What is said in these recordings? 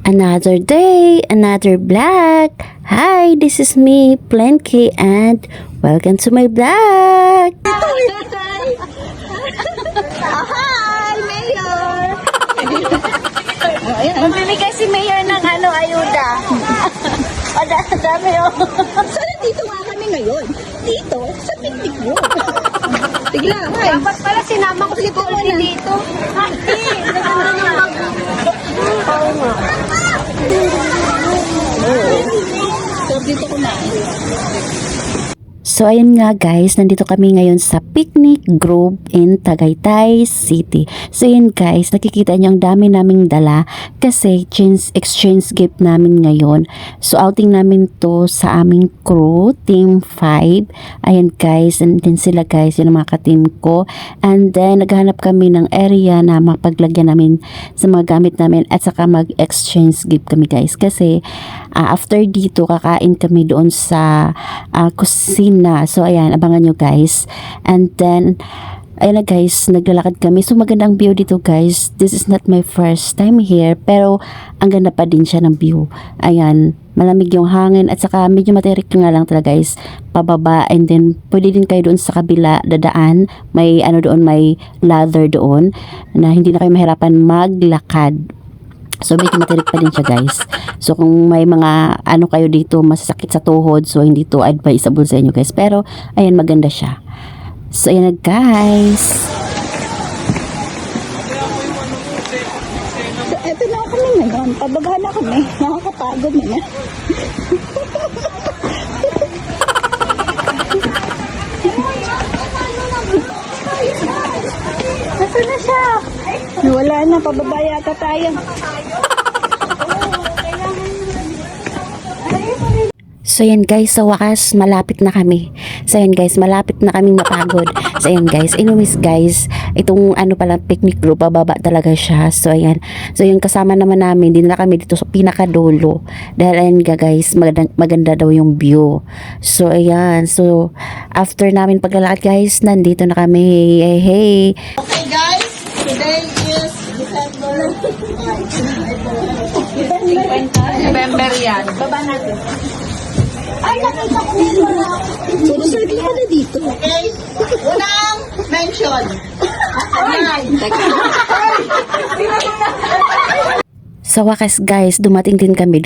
Another day, another vlog. Hi, this is me, Plenky, and welcome to my vlog. Hi, Mayor! Mamimigay si Mayor ng ayuda. Dami o. Saan dito nga kami ngayon? Dito? Sa picnic mo. Tigla, ay. Dapat pala sinama ko si Pauli dito. Hindi, naganda ng bag. Oo nga. So, dito ko na. So ayun nga guys, nandito kami ngayon sa Picnic Grove in Tagaytay City. So yun guys, nakikita niyo ang dami naming dala kasi exchange gift namin ngayon. So outing namin to sa aming crew, Team 5. Ayan guys, and then sila guys, yun ang mga ka-team ko. And then naghahanap kami ng area na mapaglagyan namin sa mga gamit namin at saka mag-exchange gift kami guys. Kasi after dito, kakain kami doon sa kusina. So ayan, abangan nyo guys. And then ayun na guys, naglalakad kami. So magandang view dito guys. This is not my first time here, pero ang ganda pa din siya ng view. Ayan, malamig yung hangin at saka medyo materik nga lang talaga guys, pababa. And then pwede din kayo doon sa kabila dadaan. May doon, may ladder doon na hindi na kayo mahirapan maglakad. So medyo matirik pa din siya guys. So kung may mga kayo dito masasakit sa tuhod, so hindi to advisable sa inyo guys. Pero ayan, maganda siya. So ayan na guys. So, eto na kami ngayon. Pababa na kami. Nakakapagod na. Ito na siya. Wala na. Pababa yata tayo. So ayan guys, sa wakas malapit na kami. So ayan guys, malapit na kaming mapagod. So ayan guys, anyways guys, itong pala picnic group, bababa talaga siya. So ayan, so yung kasama naman namin, din na kami dito sa pinakadulo. Dahil ayan guys, maganda daw yung view. So ayan, so after namin paglalakad guys, nandito na kami. Hey. Okay guys, today is November yan. Baba natin. Ay, nakita ko nito na. Susunod ka na dito. Okay? Unang mention. Ay! Sa wakas guys, dumating din kami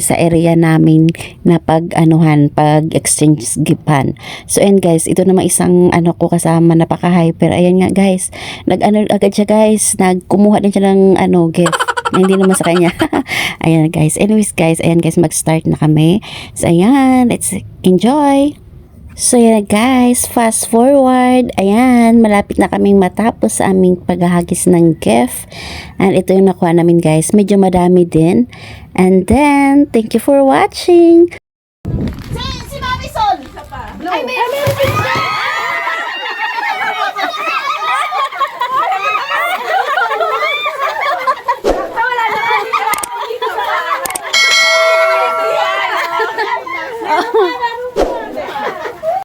sa area namin na pag-exchange giftan. So and guys, ito naman isang ko kasama, napaka-hyper. Ayan nga guys, agad siya guys, nagkumuha din siya ng gift. Na hindi naman sa kanya. Ayan guys, anyways guys, ayan guys, mag-start na kami. So ayan, let's enjoy. So yan guys, fast forward, ayan, malapit na kaming matapos sa aming paghahagis ng gift. And ito yung nakuha namin guys, medyo madami din. And then, thank you for watching. Si Mami Sol! Ay, meron!